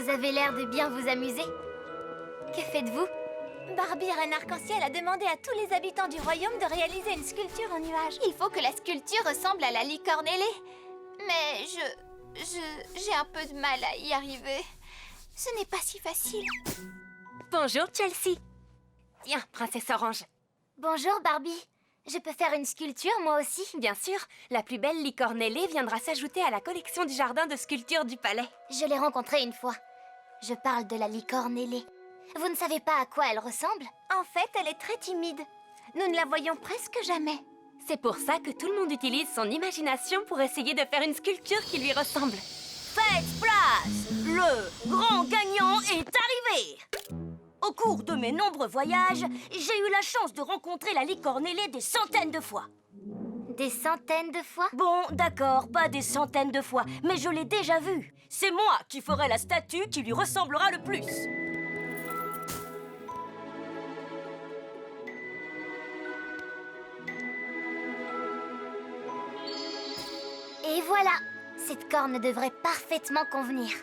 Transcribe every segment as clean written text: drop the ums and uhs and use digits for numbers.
Vous avez l'air de bien vous amuser. Que faites-vous? Barbie, reine arc-en-ciel, a demandé à tous les habitants du royaume de réaliser une sculpture en nuage. Il faut que la sculpture ressemble à la licorne ailée. Mais j'ai un peu de mal à y arriver. Ce n'est pas si facile. Bonjour, Chelsea. Tiens, princesse Orange. Bonjour, Barbie. Je peux faire une sculpture, moi aussi? Bien sûr, la plus belle licorne ailée viendra s'ajouter à la collection du jardin de sculpture du palais. Je l'ai rencontrée une fois. Je parle de la licorne ailée. Vous ne savez pas à quoi elle ressemble? En fait, elle est très timide. Nous ne la voyons presque jamais. C'est pour ça que tout le monde utilise son imagination pour essayer de faire une sculpture qui lui ressemble. Faites place! Le grand gagnant est arrivé! Au cours de mes nombreux voyages, j'ai eu la chance de rencontrer la licorne ailée des centaines de fois. Des centaines de fois? Bon, d'accord, pas des centaines de fois, mais je l'ai déjà vue. C'est moi qui ferai la statue qui lui ressemblera le plus. Et voilà! Cette corne devrait parfaitement convenir.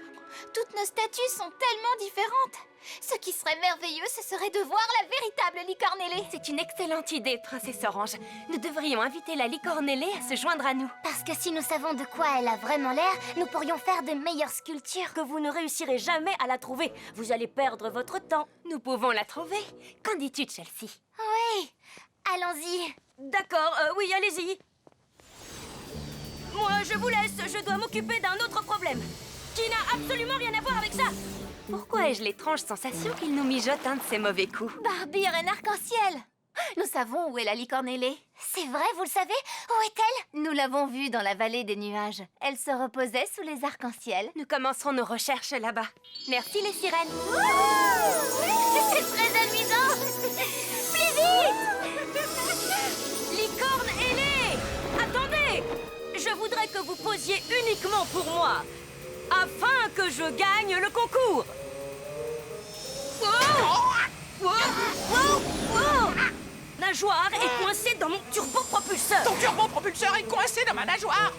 Toutes nos statues sont tellement différentes. Ce qui serait merveilleux, ce serait de voir la véritable licorne ailée. C'est une excellente idée, princesse Orange. Nous devrions inviter la licorne ailée à se joindre à nous. Parce que si nous savons de quoi elle a vraiment l'air, nous pourrions faire de meilleures sculptures. Que vous ne réussirez jamais à la trouver. Vous allez perdre votre temps. Nous pouvons la trouver. Qu'en dis-tu, Chelsea? Oui! Allons-y! D'accord, oui, allez-y. Moi, je vous laisse. Je dois m'occuper d'un autre problème. Qui n'a absolument rien à voir avec ça. Pourquoi ai-je l'étrange sensation qu'il nous mijote un de ses mauvais coups? Barbie, reine arc-en-ciel. Nous savons où est la licorne ailée. C'est vrai, vous le savez? Où est-elle? Nous l'avons vue dans la vallée des nuages. Elle se reposait sous les arcs-en-ciel. Nous commencerons nos recherches là-bas. Merci les sirènes. C'est très amusant! Plus vite! Licorne ailée! Attendez! Je voudrais que vous posiez uniquement pour moi, afin que je gagne le concours. Nageoire est coincée dans mon turbopropulseur. Ton turbopropulseur est coincé dans ma nageoire.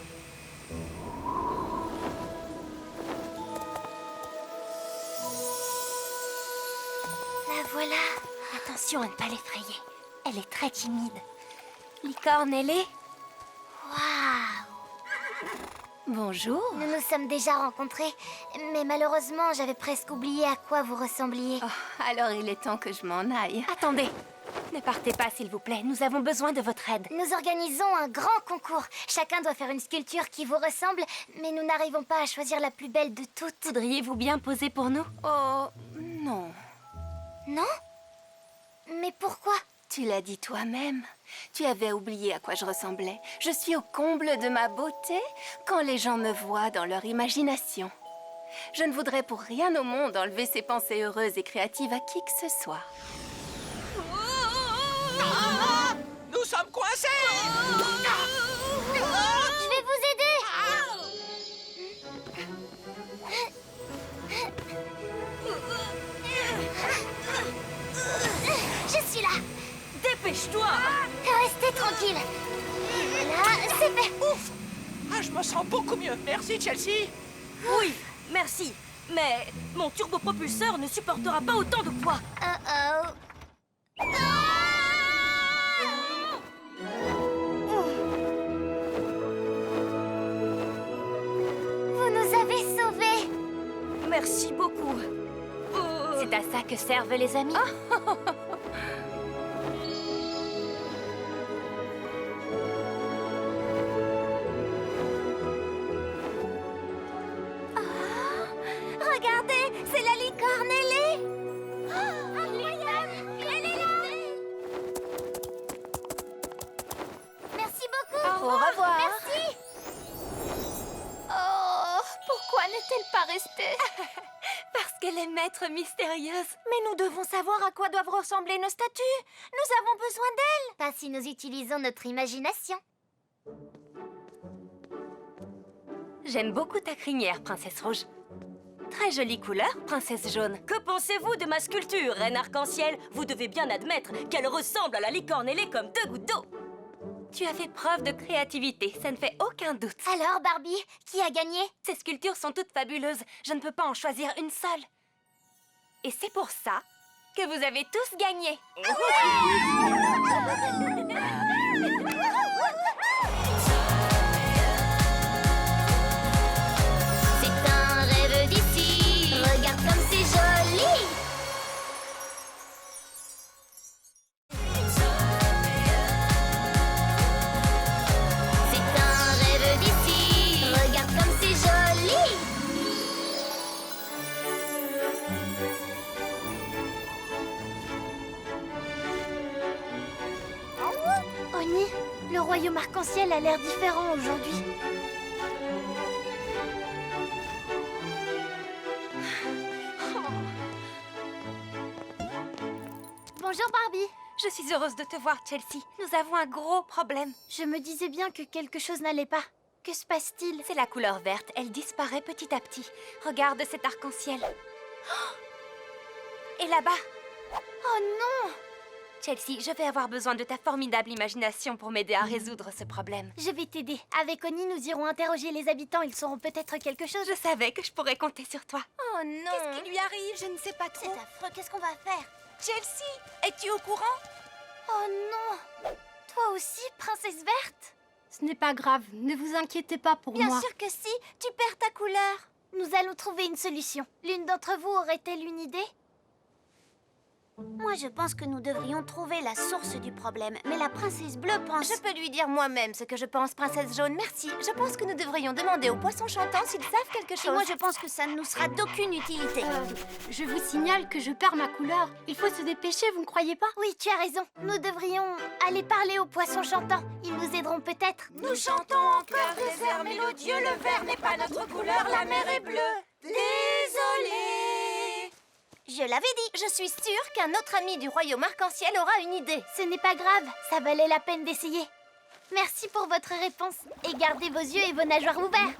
La voilà. Attention à ne pas l'effrayer. Elle est très timide. Licorne ailée? Waouh! Bonjour. Nous nous sommes déjà rencontrés, mais malheureusement, j'avais presque oublié à quoi vous ressembliez. Oh, alors il est temps que je m'en aille. Attendez. Ne partez pas, s'il vous plaît. Nous avons besoin de votre aide. Nous organisons un grand concours. Chacun doit faire une sculpture qui vous ressemble, mais nous n'arrivons pas à choisir la plus belle de toutes. Voudriez-vous bien poser pour nous? Oh, non. Non? Mais pourquoi? Tu l'as dit toi-même. Tu avais oublié à quoi je ressemblais. Je suis au comble de ma beauté quand les gens me voient dans leur imagination. Je ne voudrais pour rien au monde enlever ces pensées heureuses et créatives à qui que ce soit. Nous sommes coincés. Je vais vous aider! Je suis là! Dépêche-toi! Restez tranquille! Voilà, c'est fait! Ouf! Ah, je me sens beaucoup mieux. Merci, Chelsea. Oui, merci. Mais mon turbopropulseur ne supportera pas autant de poids. Oh-oh! Vous nous avez sauvés! Merci beaucoup. C'est à ça que servent les amis. Regardez, c'est la licorne ailée. Incroyable! Elle est là! Merci beaucoup! Au revoir. Merci! Oh, pourquoi n'est-elle pas restée? Parce qu'elle est maître mystérieuse. Mais nous devons savoir à quoi doivent ressembler nos statues. Nous avons besoin d'elle. Pas si nous utilisons notre imagination. J'aime beaucoup ta crinière, princesse rouge. Très jolie couleur, princesse jaune. Que pensez-vous de ma sculpture, reine arc-en-ciel? Vous devez bien admettre qu'elle ressemble à la licorne ailée comme deux gouttes d'eau. Tu as fait preuve de créativité, ça ne fait aucun doute. Alors, Barbie, qui a gagné? Ces sculptures sont toutes fabuleuses, je ne peux pas en choisir une seule. Et c'est pour ça que vous avez tous gagné. C'est un rêve d'ici. Regarde comme c'est joli. C'est un rêve d'ici. Regarde comme c'est joli. Oni, le royaume arc-en-ciel a l'air différent aujourd'hui. Bonjour Barbie. Je suis heureuse de te voir, Chelsea. Nous avons un gros problème. Je me disais bien que quelque chose n'allait pas. Que se passe-t-il? C'est la couleur verte, elle disparaît petit à petit. Regarde cet arc-en-ciel. Et là-bas. Oh non! Chelsea, je vais avoir besoin de ta formidable imagination pour m'aider à résoudre ce problème. Je vais t'aider. Avec Oni, nous irons interroger les habitants. Ils sauront peut-être quelque chose. Je savais que je pourrais compter sur toi. Oh non! Qu'est-ce qui lui arrive? Je ne sais pas C'est trop. affreux. Qu'est-ce qu'on va faire? Chelsea, es-tu au courant? Oh non! Toi aussi, princesse verte? Ce n'est pas grave, ne vous inquiétez pas pour Bien moi. sûr que si. Tu perds ta couleur. Nous allons trouver une solution. L'une d'entre vous aurait-elle une idée? Moi, je pense que nous devrions trouver la source du problème. Mais la princesse bleue pense... Je peux lui dire moi-même ce que je pense, princesse jaune, merci. Je pense que nous devrions demander aux poissons chantants s'ils savent quelque chose. Et moi, je pense que ça ne nous sera d'aucune utilité. Je vous signale que je perds ma couleur. Il faut se dépêcher, vous ne croyez pas? Oui, tu as raison. Nous devrions aller parler aux poissons chantants. Ils nous aideront peut-être. Nous chantons en chœur des airs mélodieux. Le vert n'est pas notre couleur, la mer est bleue. Désolée. Je l'avais dit, je suis sûre qu'un autre ami du royaume arc-en-ciel aura une idée. Ce n'est pas grave. Ça valait la peine d'essayer. Merci pour votre réponse. Et gardez vos yeux et vos nageoires ouverts.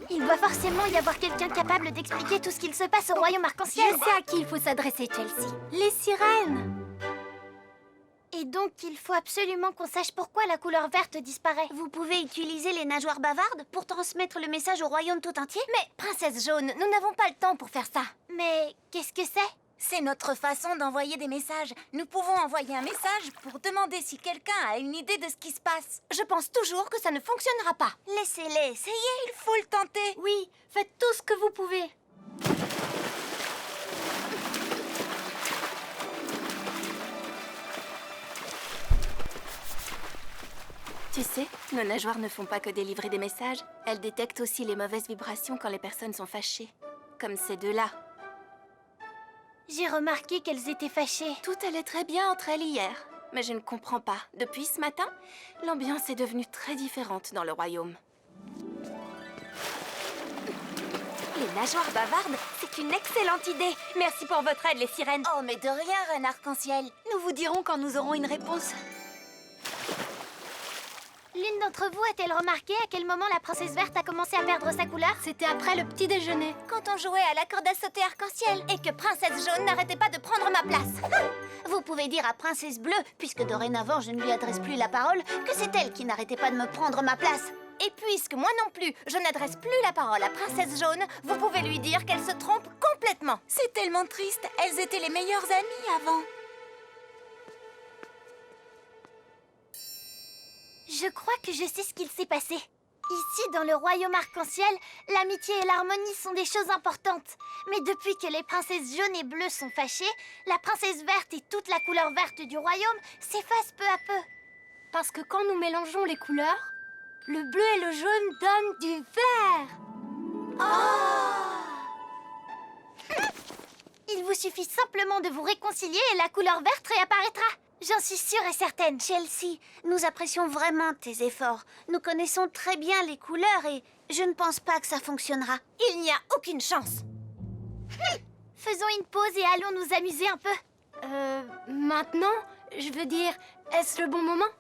Il doit forcément y avoir quelqu'un capable d'expliquer tout ce qu'il se passe au royaume arc-en-ciel. Je sais à qui il faut s'adresser, Chelsea. Les sirènes! Et donc, il faut absolument qu'on sache pourquoi la couleur verte disparaît. Vous pouvez utiliser les nageoires bavardes pour transmettre le message au royaume tout entier? Mais, princesse jaune, nous n'avons pas le temps pour faire ça. Mais qu'est-ce que c'est? C'est notre façon d'envoyer des messages. Nous pouvons envoyer un message pour demander si quelqu'un a une idée de ce qui se passe. Je pense toujours que ça ne fonctionnera pas. Laissez-les essayer. Il faut le tenter. Oui, faites tout ce que vous pouvez. Tu sais, nos nageoires ne font pas que délivrer des messages. Elles détectent aussi les mauvaises vibrations quand les personnes sont fâchées. Comme ces deux-là. J'ai remarqué qu'elles étaient fâchées. Tout allait très bien entre elles hier. Mais je ne comprends pas. Depuis ce matin, l'ambiance est devenue très différente dans le royaume. Les nageoires bavardes, c'est une excellente idée. Merci pour votre aide, les sirènes. Oh, mais de rien, reine arc-en-ciel. Nous vous dirons quand nous aurons une réponse. L'une d'entre vous a-t-elle remarqué à quel moment la princesse verte a commencé à perdre sa couleur? C'était après le petit déjeuner. Quand on jouait à la corde à sauter arc-en-ciel et que princesse jaune n'arrêtait pas de prendre ma place. Vous pouvez dire à princesse bleue, puisque dorénavant je ne lui adresse plus la parole, que c'est elle qui n'arrêtait pas de me prendre ma place. Et puisque moi non plus, je n'adresse plus la parole à princesse jaune, vous pouvez lui dire qu'elle se trompe complètement. C'est tellement triste. Elles étaient les meilleures amies avant. Je crois que je sais ce qu'il s'est passé. Ici, dans le royaume arc-en-ciel, l'amitié et l'harmonie sont des choses importantes. Mais depuis que les princesses jaunes et bleues sont fâchées, la princesse verte et toute la couleur verte du royaume s'effacent peu à peu. Parce que quand nous mélangeons les couleurs, le bleu et le jaune donnent du vert. Il vous suffit simplement de vous réconcilier et la couleur verte réapparaîtra. J'en suis sûre et certaine. Chelsea, nous apprécions vraiment tes efforts. Nous connaissons très bien les couleurs et je ne pense pas que ça fonctionnera. Il n'y a aucune chance. Faisons une pause et allons nous amuser un peu. Maintenant, je veux dire, est-ce le bon moment?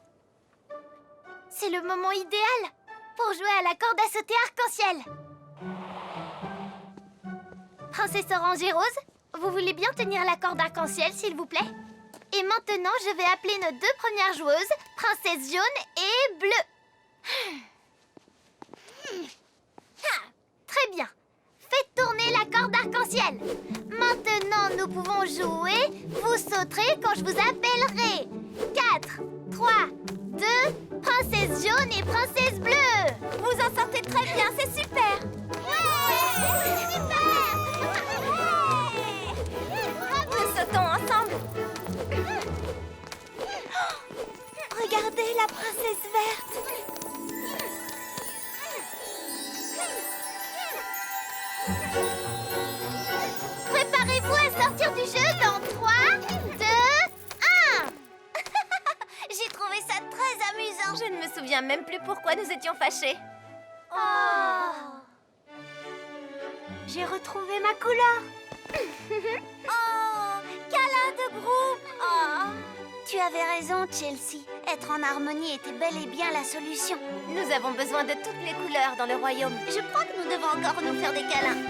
C'est le moment idéal pour jouer à la corde à sauter arc-en-ciel. Princesse Orange et Rose, vous voulez bien tenir la corde arc-en-ciel, s'il vous plaît? Et maintenant, je vais appeler nos deux premières joueuses, princesse jaune et bleue. Très bien. Faites tourner la corde arc-en-ciel. Maintenant, nous pouvons jouer. Vous sauterez quand je vous appellerai. 4, 3, 2, princesse jaune et princesse bleue. Vous en sortez très bien, c'est super. Nous sautons ensemble. Regardez la princesse verte. Préparez-vous à sortir du jeu dans 3, 2, 1. J'ai trouvé ça très amusant. Je ne me souviens même plus pourquoi nous étions fâchés. J'ai retrouvé ma couleur. Oh, câlin de groupe. Oh. Tu avais raison, Chelsea. Être en harmonie était bel et bien la solution. Nous avons besoin de toutes les couleurs dans le royaume. Je crois que nous devons encore nous faire des câlins.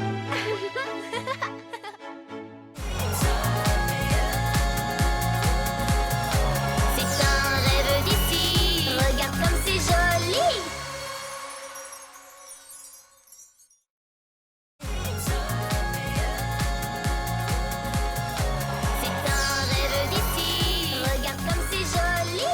C'est un rêve d'ici. Regarde comme c'est joli. C'est un rêve d'ici. Regarde comme c'est joli.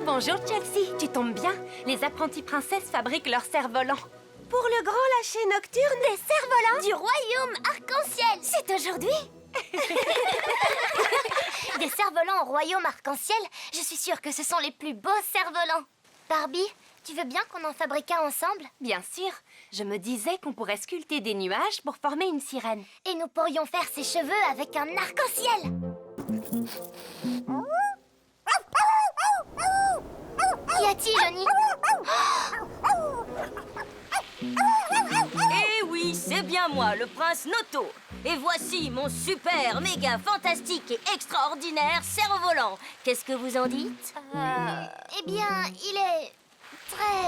Bonjour Chelsea, tu tombes bien. Les apprenties princesses fabriquent leurs cerfs-volants. Pour le grand lâcher nocturne, Des cerfs-volants du royaume arc-en-ciel. C'est aujourd'hui. Des cerfs-volants au royaume arc-en-ciel. Je suis sûre que ce sont les plus beaux cerfs-volants. Barbie, tu veux bien qu'on en fabrique un ensemble? Bien sûr, je me disais qu'on pourrait sculpter des nuages pour former une sirène. Et nous pourrions faire ses cheveux avec un arc-en-ciel. Qu'y a-t-il, Johnny? Eh oui, c'est bien moi, le prince Noto. Et voici mon super, méga, fantastique et extraordinaire cerf-volant. Qu'est-ce que vous en dites? Eh bien, il est très...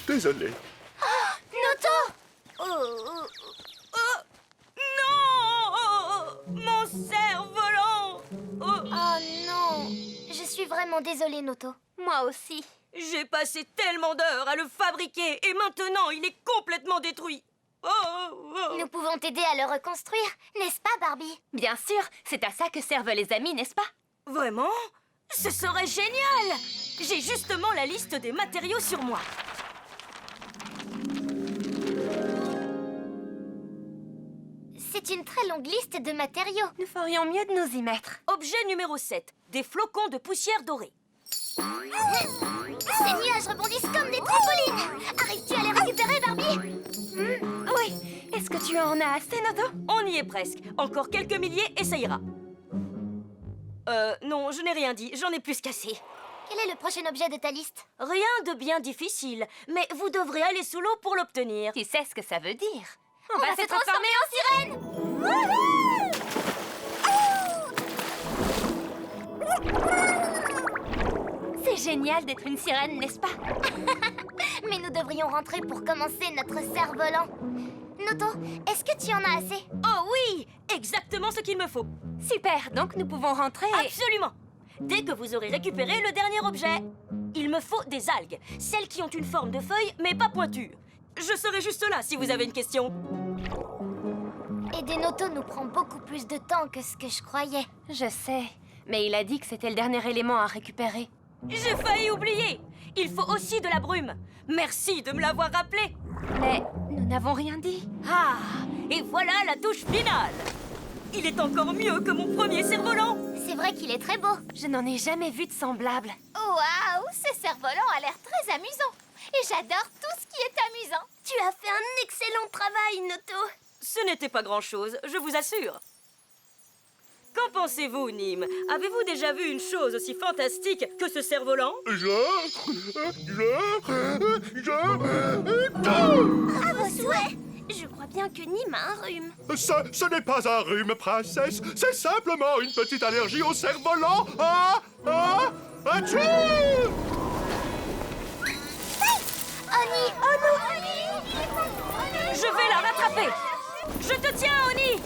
Désolé. Noto! Non! Mon cerf-volant! Oh non! Je suis vraiment désolée, Noto. Moi aussi. J'ai passé tellement d'heures à le fabriquer et maintenant il est complètement détruit. Nous pouvons t'aider à le reconstruire, n'est-ce pas, Barbie? Bien sûr, c'est à ça que servent les amis, n'est-ce pas? Vraiment? Ce serait génial! J'ai justement la liste des matériaux sur moi. C'est une très longue liste de matériaux. Nous ferions mieux de nous y mettre. Objet numéro 7. Des flocons de poussière dorée. Ces nuages rebondissent comme des trampolines. Arrives-tu à les récupérer, Barbie? Oui, est-ce que tu en as assez, Noto? On y est presque. Encore quelques milliers et ça ira. Non, je n'ai rien dit. J'en ai plus qu'assez. Quel est le prochain objet de ta liste? Rien de bien difficile, mais vous devrez aller sous l'eau pour l'obtenir. Tu sais ce que ça veut dire? On va se transformer en sirène! C'est génial d'être une sirène, n'est-ce pas? Mais nous devrions rentrer pour commencer notre cerf-volant. Noto, est-ce que tu en as assez? Oh oui! Exactement ce qu'il me faut. Super, donc nous pouvons rentrer et... Absolument! Dès que vous aurez récupéré le dernier objet, il me faut des algues. Celles qui ont une forme de feuille, mais pas pointue. Je serai juste là si vous avez une question. Aider Noto nous prend beaucoup plus de temps que ce que je croyais. Je sais, mais il a dit que c'était le dernier élément à récupérer. J'ai failli oublier! Il faut aussi de la brume. Merci de me l'avoir rappelé. Mais nous n'avons rien dit. Ah! Et voilà la touche finale! Il est encore mieux que mon premier cerf-volant! C'est vrai qu'il est très beau. Je n'en ai jamais vu de semblable. Waouh, ce cerf-volant a l'air très amusant. Et j'adore tout ce qui est amusant. Tu as fait un excellent travail, Noto. Ce n'était pas grand-chose, je vous assure. Qu'en pensez-vous, Nîmes? Avez-vous déjà vu une chose aussi fantastique que ce cerf-volant? À vos souhaits. Je crois bien que Nîmes a un rhume. Ce n'est pas un rhume, princesse. C'est simplement une petite allergie au cerf-volant. Atchou! Oni! Je vais la rattraper. Je te tiens, Oni.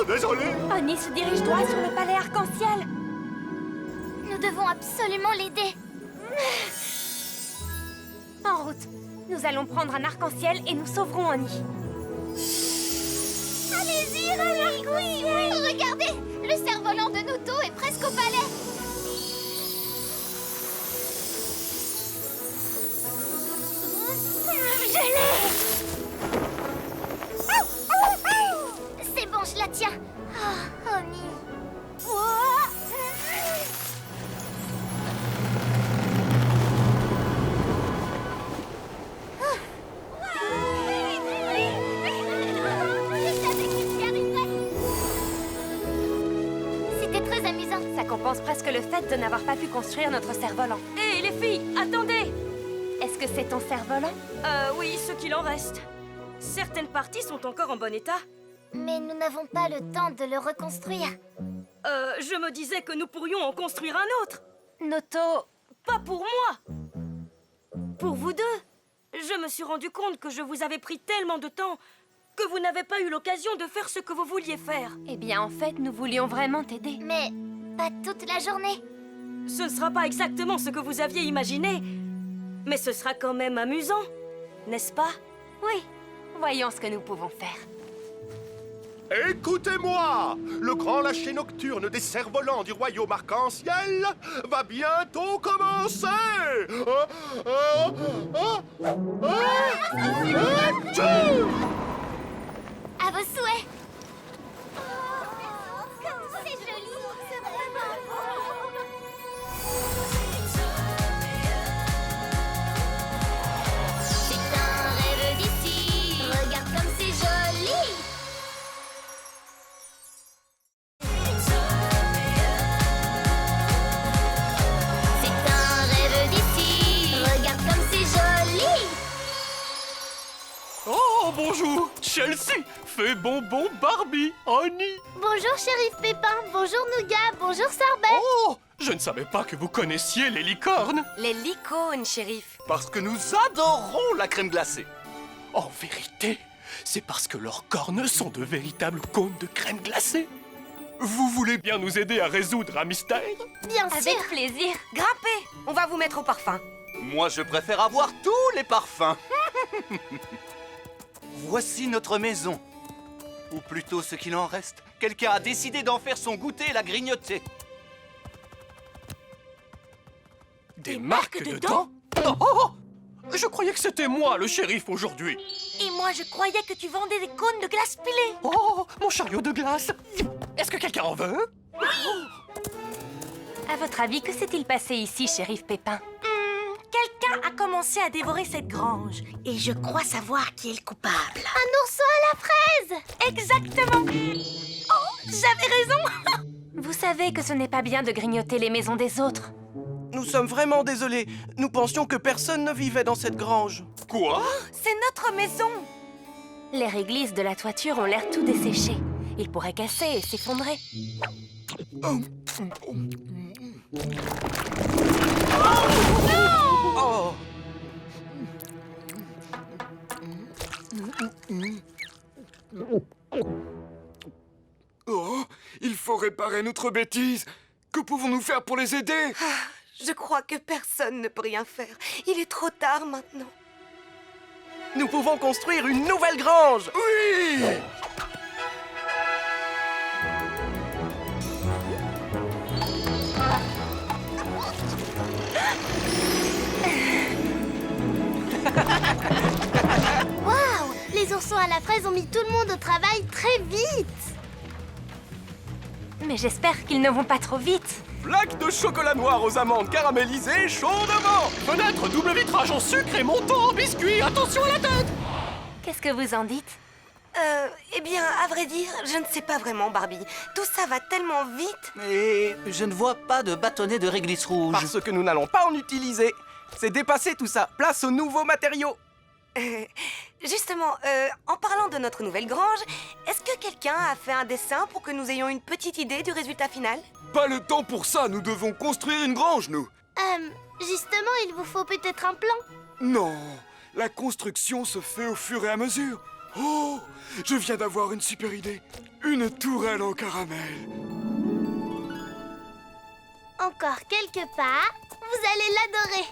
Désolé. Oni se dirige droit sur le palais arc-en-ciel. Nous devons absolument l'aider. En route. Nous allons prendre un arc-en-ciel et nous sauverons Oni. Allez-y, oui. Regardez, le cerf-volant de Noto est presque au palais. Je l'ai. C'est bon, je la tiens. Oh, Oni. Je savais qu'il y arriverait. C'était très amusant. Ça compense presque le fait de n'avoir pas pu construire notre cerf-volant. Hé, les filles, attendez. Est-ce que c'est ton cerf-volant? Oui, ce qu'il en reste. Certaines parties sont encore en bon état. Mais nous n'avons pas le temps de le reconstruire. Je me disais que nous pourrions en construire un autre. Noto... Pas pour moi. Pour vous deux. Je me suis rendu compte que je vous avais pris tellement de temps que vous n'avez pas eu l'occasion de faire ce que vous vouliez faire. Eh bien, en fait, nous voulions vraiment t'aider. Mais pas toute la journée. Ce ne sera pas exactement ce que vous aviez imaginé, mais ce sera quand même amusant, n'est-ce pas? Oui, voyons ce que nous pouvons faire. Écoutez-moi! Le grand lâcher nocturne des cerfs-volants du royaume arc-en-ciel va bientôt commencer! Atchou! À vos souhaits. C'est joli. C'est vraiment beau. C'est un rêve d'ici. Regarde comme c'est joli. C'est un rêve d'ici. Regarde comme c'est joli. Oh, bonjour, Chelsea. Fais bonbon Barbie, Oni. Bonjour, shérif Pépin. Bonjour, Nougat. Bonjour, Sorbet. Oh, je ne savais pas que vous connaissiez les licornes. Les licornes, shérif. Parce que nous adorons la crème glacée. En vérité, c'est parce que leurs cornes sont de véritables cônes de crème glacée. Vous voulez bien nous aider à résoudre un mystère? Bien Avec sûr. plaisir. Grimpez, on va vous mettre au parfum. Moi, je préfère avoir tous les parfums. Voici notre maison. Ou plutôt ce qu'il en reste. Quelqu'un a décidé d'en faire son goûter et l'a grignoter. Des marques de dents? Oh, je croyais que c'était moi, le shérif, aujourd'hui. Et moi, je croyais que tu vendais des cônes de glace pilée. Oh, mon chariot de glace. Est-ce que quelqu'un en veut? À votre avis, que s'est-il passé ici, shérif Pépin? Quelqu'un a commencé à dévorer cette grange. Et je crois savoir qui est le coupable. Un ourson à la fraise. Exactement. Oh, j'avais raison. Vous savez que ce n'est pas bien de grignoter les maisons des autres. Nous sommes vraiment désolés. Nous pensions que personne ne vivait dans cette grange. Quoi? C'est notre maison. Les réglisses de la toiture ont l'air tout desséchées. Ils pourraient casser et s'effondrer. Oh! Oh, il faut réparer notre bêtise. Que pouvons-nous faire pour les aider? Je crois que personne ne peut rien faire. Il est trop tard maintenant. Nous pouvons construire une nouvelle grange! Oui! Waouh! Les oursons à la fraise ont mis tout le monde au travail très vite. Mais j'espère qu'ils ne vont pas trop vite. Flaque de chocolat noir aux amandes caramélisées, chaud devant. Fenêtre double vitrage en sucre et montant en biscuit. Attention à la tête. Qu'est-ce que vous en dites? Eh bien, à vrai dire, je ne sais pas vraiment, Barbie. Tout ça va tellement vite. Et je ne vois pas de bâtonnet de réglisse rouge. Parce que nous n'allons pas en utiliser. C'est dépassé tout ça. Place aux nouveaux matériaux. Justement, en parlant de notre nouvelle grange, est-ce que quelqu'un a fait un dessin pour que nous ayons une petite idée du résultat final? Pas le temps pour ça, nous devons construire une grange, nous. Justement, il vous faut peut-être un plan. Non, la construction se fait au fur et à mesure. Oh, je viens d'avoir une super idée. Une tourelle en caramel. Encore quelques pas, vous allez l'adorer.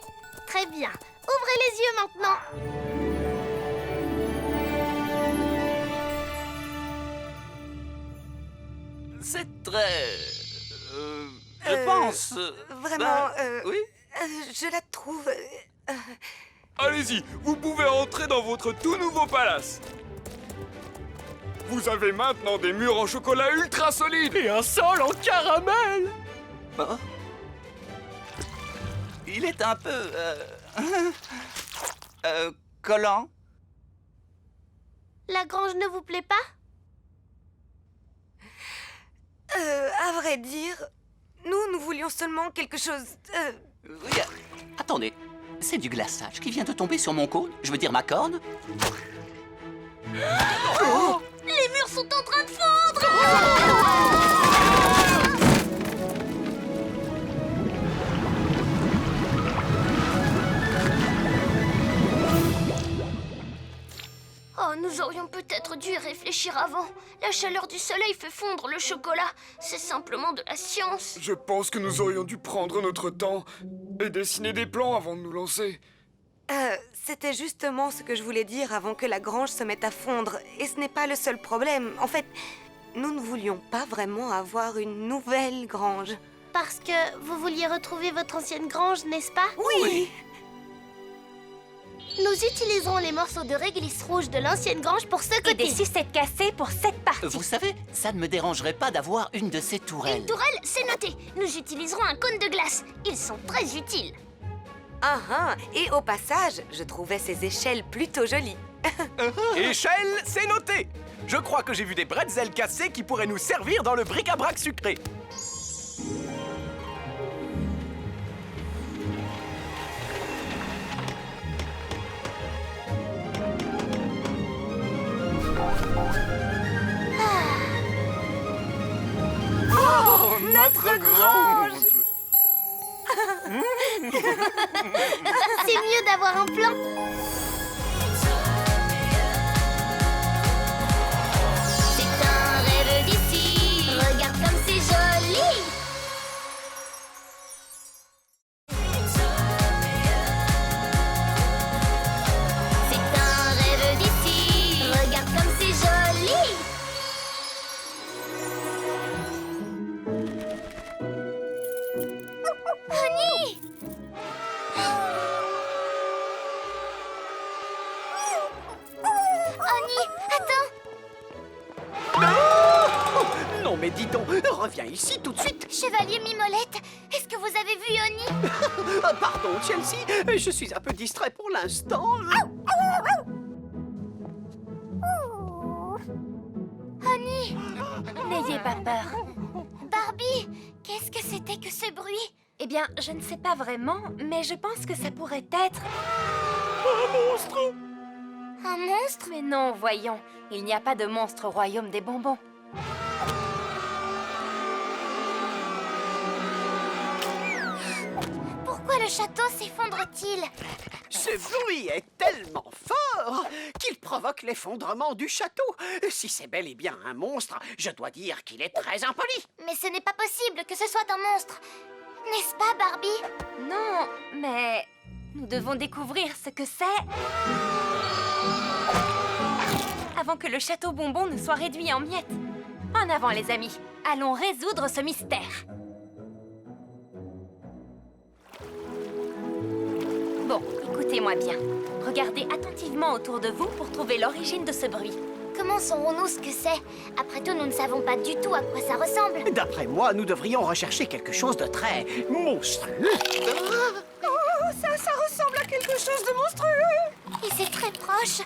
Très bien, ouvrez les yeux maintenant. C'est très... je pense... Vraiment, oui. Je la trouve... Allez-y, vous pouvez entrer dans votre tout nouveau palace. Vous avez maintenant des murs en chocolat ultra solides. Et un sol en caramel. Oh. Il est un peu... collant. La grange ne vous plaît pas? À vrai dire, nous voulions seulement quelque chose... Oui, attendez, c'est du glaçage qui vient de tomber sur mon cône. Je veux dire ma corne. Oh, les murs sont en train de fondre. Oh, nous aurions peut-être dû y réfléchir avant. La chaleur du soleil fait fondre le chocolat. C'est simplement de la science. Je pense que nous aurions dû prendre notre temps et dessiner des plans avant de nous lancer. C'était justement ce que je voulais dire avant que la grange se mette à fondre. Et ce n'est pas le seul problème. En fait, nous ne voulions pas vraiment avoir une nouvelle grange. Parce que vous vouliez retrouver votre ancienne grange, n'est-ce pas? Oui. Nous utiliserons les morceaux de réglisse rouge de l'ancienne grange pour ce côté. Et des sucettes cassées pour cette partie. Vous savez, ça ne me dérangerait pas d'avoir une de ces tourelles. Une tourelle, c'est noté. Nous utiliserons un cône de glace. Ils sont très utiles. Et au passage, je trouvais ces échelles plutôt jolies. Échelle, c'est noté. Je crois que j'ai vu des bretzels cassés qui pourraient nous servir dans le bric-à-brac sucré. Oh, notre grange. C'est mieux d'avoir un plan. C'est un rêve d'ici. Regarde comme c'est joli. C'est un rêve d'ici. Regarde comme c'est joli. Honey! Honey, attends! Non mais dis donc, reviens ici tout de suite. Chevalier Mimolette, est-ce que vous avez vu Honey? Pardon Chelsea, je suis un peu distrait pour l'instant. Honey! N'ayez pas peur. Barbie, qu'est-ce que c'était que ce bruit? Eh bien, je ne sais pas vraiment, mais je pense que ça pourrait être... Un monstre? Mais non, voyons. Il n'y a pas de monstre au royaume des bonbons. Pourquoi le château s'effondre-t-il? Ce bruit est tellement fort qu'il provoque l'effondrement du château. Si c'est bel et bien un monstre, je dois dire qu'il est très impoli. Mais ce n'est pas possible que ce soit un monstre. N'est-ce pas, Barbie? Non, mais nous devons découvrir ce que c'est avant que le château bonbon ne soit réduit en miettes. En avant, les amis. Allons résoudre ce mystère. Bon, écoutez-moi bien. Regardez attentivement autour de vous pour trouver l'origine de ce bruit. Comment saurons-nous ce que c'est? Après tout, nous ne savons pas du tout à quoi ça ressemble. D'après moi, nous devrions rechercher quelque chose de très monstrueux. Oh, ça ressemble à quelque chose de monstrueux. Et c'est très proche.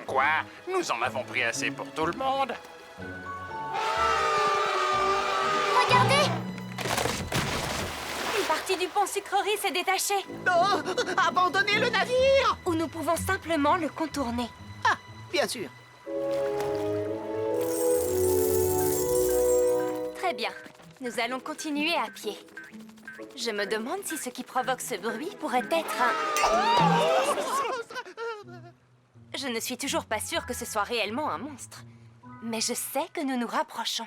Quoi? Nous en avons pris assez pour tout le monde. Regardez! partie du pont Sucrerie s'est détachée. Non, abandonnez le navire! Ou nous pouvons simplement le contourner. Ah, bien sûr. Très bien. Nous allons continuer à pied. Je me demande si ce qui provoque ce bruit pourrait être un... Je ne suis toujours pas sûre que ce soit réellement un monstre. Mais je sais que nous nous rapprochons.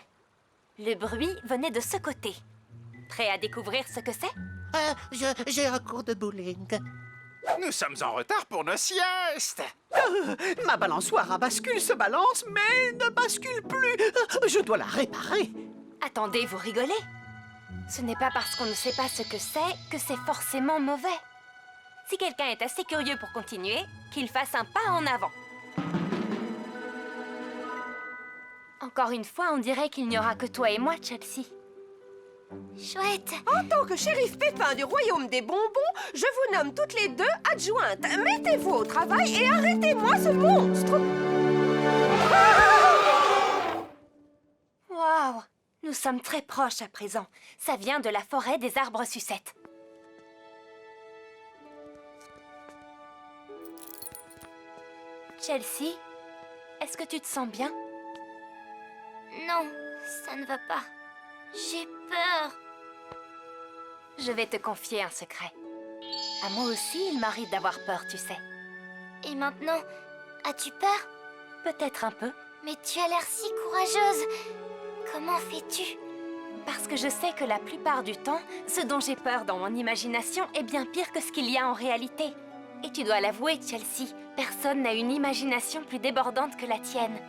Le bruit venait de ce côté. Prêt à découvrir ce que c'est? J'ai un cours de bowling. Nous sommes en retard pour nos siestes. Ma balançoire à bascule se balance, mais ne bascule plus. Je dois la réparer. Attendez, vous rigolez? Ce n'est pas parce qu'on ne sait pas ce que c'est forcément mauvais. Si quelqu'un est assez curieux pour continuer, qu'il fasse un pas en avant. Encore une fois, on dirait qu'il n'y aura que toi et moi, Chelsea. Chouette. En tant que shérif Pépin du royaume des bonbons, je vous nomme toutes les deux adjointes. Mettez-vous au travail et arrêtez-moi ce monstre. Waouh! Nous sommes très proches à présent. Ça vient de la forêt des arbres sucettes. Chelsea, est-ce que tu te sens bien? Non, ça ne va pas. J'ai peur. Je vais te confier un secret. À moi aussi, il m'arrive d'avoir peur, tu sais. Et maintenant, as-tu peur? Peut-être un peu. Mais tu as l'air si courageuse. Comment fais-tu? Parce que je sais que la plupart du temps, ce dont j'ai peur dans mon imagination est bien pire que ce qu'il y a en réalité. Et tu dois l'avouer, Chelsea, personne n'a une imagination plus débordante que la tienne.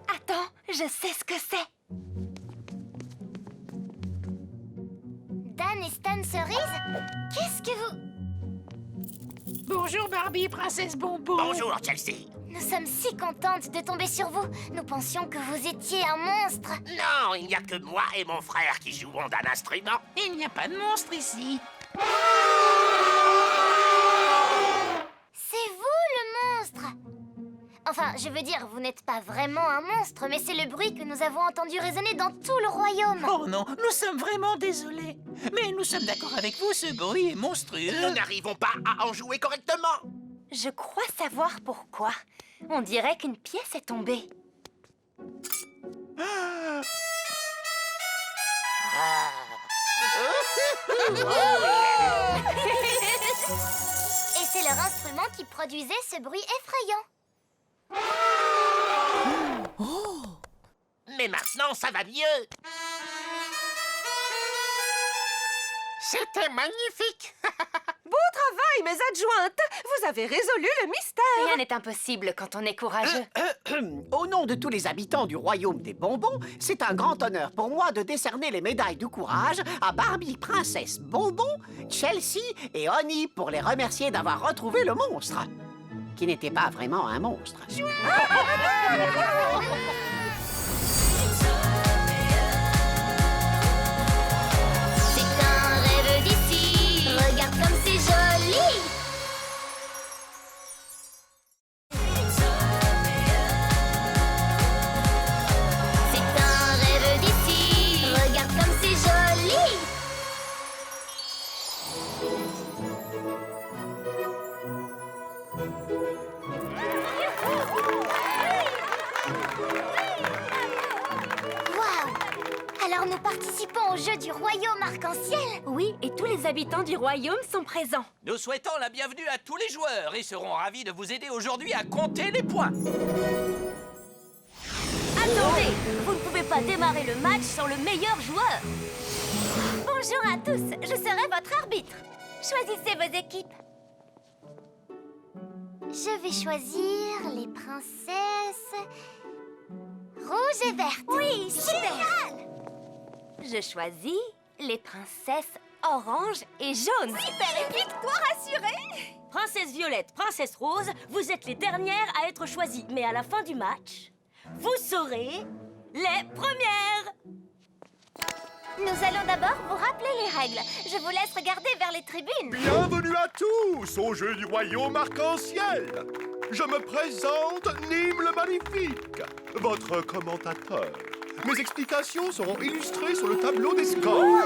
Attends, je sais ce que c'est. Dan et Stan Cerise? Qu'est-ce que vous... Bonjour Barbie, princesse Bonbon. Bonjour Chelsea. Nous sommes si contentes de tomber sur vous. Nous pensions que vous étiez un monstre. Non, il n'y a que moi et mon frère qui jouons d'un instrument. Il n'y a pas de monstre ici. C'est vous le monstre. Enfin, je veux dire, vous n'êtes pas vraiment un monstre, mais c'est le bruit que nous avons entendu résonner dans tout le royaume. Oh non, nous sommes vraiment désolés. Mais nous sommes d'accord avec vous, ce bruit est monstrueux. Nous n'arrivons pas à en jouer correctement. Je crois savoir pourquoi. On dirait qu'une pièce est tombée. Et c'est leur instrument qui produisait ce bruit effrayant. Mais maintenant, ça va mieux. C'était magnifique. Beau travail, mes adjointes. Vous avez résolu le mystère. Rien n'est impossible quand on est courageux. Au nom de tous les habitants du royaume des bonbons, c'est un grand honneur pour moi de décerner les médailles du courage à Barbie, princesse Bonbon, Chelsea et Honey pour les remercier d'avoir retrouvé le monstre, qui n'était pas vraiment un monstre. Regarde comme c'est joli! C'est un rêve d'ici. Regarde comme c'est joli! Waouh! Alors nous participons au jeu du royaume arc-en-ciel? Oui, et tous les habitants du royaume sont présents. Nous souhaitons la bienvenue à tous les joueurs et serons ravis de vous aider aujourd'hui à compter les points. Attendez, vous ne pouvez pas démarrer le match sans le meilleur joueur. Bonjour à tous, je serai votre arbitre. Choisissez vos équipes. Je vais choisir les princesses rouges et vertes. Oui, super. Je choisis les princesses orange et jaune. Super, et victoire assurée. Princesse Violette, Princesse Rose, vous êtes les dernières à être choisies. Mais à la fin du match, vous serez les premières. Nous allons d'abord vous rappeler les règles. Je vous laisse regarder vers les tribunes. Bienvenue à tous au jeu du royaume arc-en-ciel. Je me présente, Nîmes le Magnifique, votre commentateur. Mes explications seront illustrées sur le tableau des scores.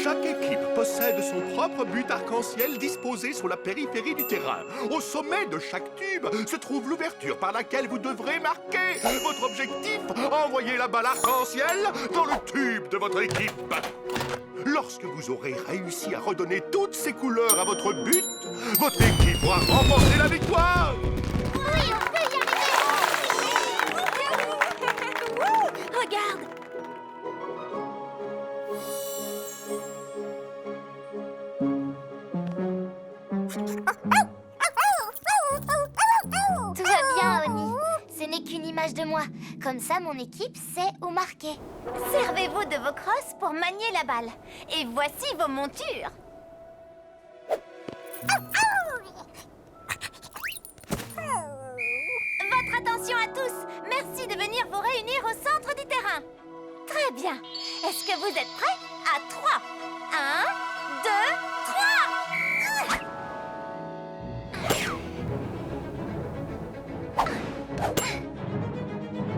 Chaque équipe possède son propre but arc-en-ciel disposé sur la périphérie du terrain. Au sommet de chaque tube se trouve l'ouverture par laquelle vous devrez marquer. Votre objectif, envoyer la balle arc-en-ciel dans le tube de votre équipe. Lorsque vous aurez réussi à redonner toutes ces couleurs à votre but, votre équipe pourra remporter la victoire. Oui, on peut y arriver. Regarde! Tout va bien, Oni. Ce n'est qu'une image de moi. Comme ça, mon équipe sait où marquer. Servez-vous de vos crosses pour manier la balle. Et voici vos montures. Votre attention à tous. Merci de venir vous réunir au centre du terrain. Très bien. Est-ce que vous êtes prêts? À 3. 1, 2, 3.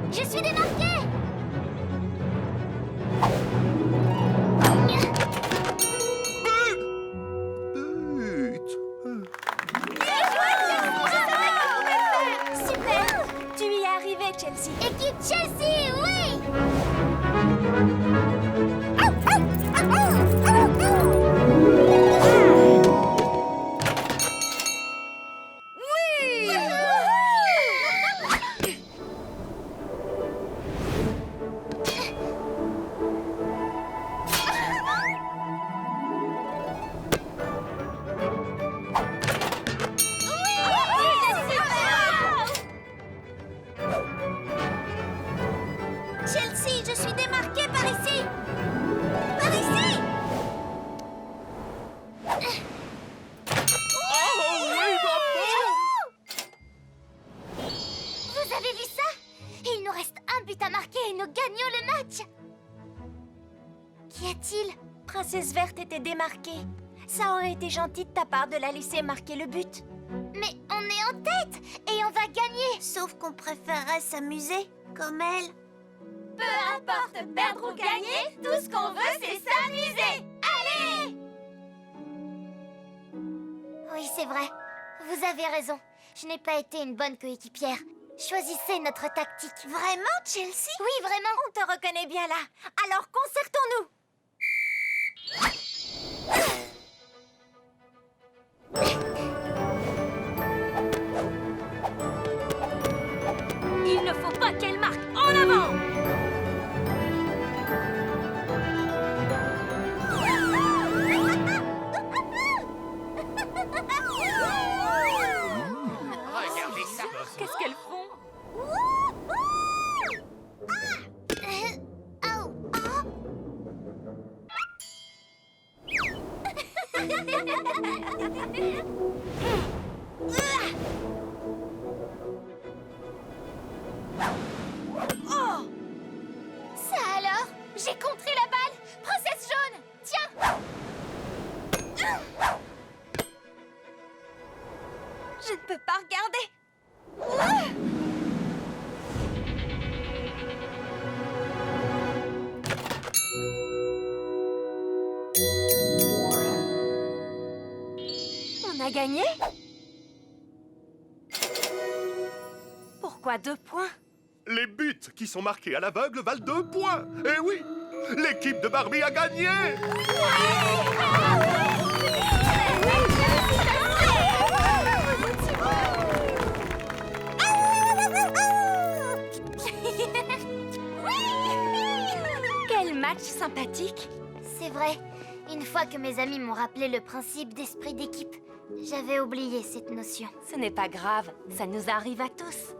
Je suis démarquée. Super! Tu y es arrivée, Chelsea. Équipe Chelsea, oui! Chelsea, je suis démarquée par ici. Par ici. Vous avez vu ça? Il nous reste un but à marquer et nous gagnons le match. Qu'y a-t-il? Princesse Verte était démarquée. Ça aurait été gentil de ta part de la laisser marquer le but. Mais on est en tête et on va gagner. Sauf qu'on préférerait s'amuser, comme elle. Peu importe perdre ou gagner, tout ce qu'on veut, c'est s'amuser. Allez! Oui, c'est vrai. Vous avez raison. Je n'ai pas été une bonne coéquipière. Choisissez notre tactique. Vraiment, Chelsea? Oui, vraiment. On te reconnaît bien là. Alors concertons-nous. Il ne faut pas qu'elle marque. En avant! Regardez ça. Qu'est-ce qu'elles font? Ça alors? J'ai contré la balle. Princesse jaune, tiens. Je ne peux pas regarder. On a gagné? Pourquoi 2 points? Les buts qui sont marqués à l'aveugle valent 2 points. Eh oui, l'équipe de Barbie a gagné. Quel match sympathique! C'est vrai. Une fois que mes amis m'ont rappelé le principe d'esprit d'équipe, j'avais oublié cette notion. Ce n'est pas grave, ça nous arrive à tous.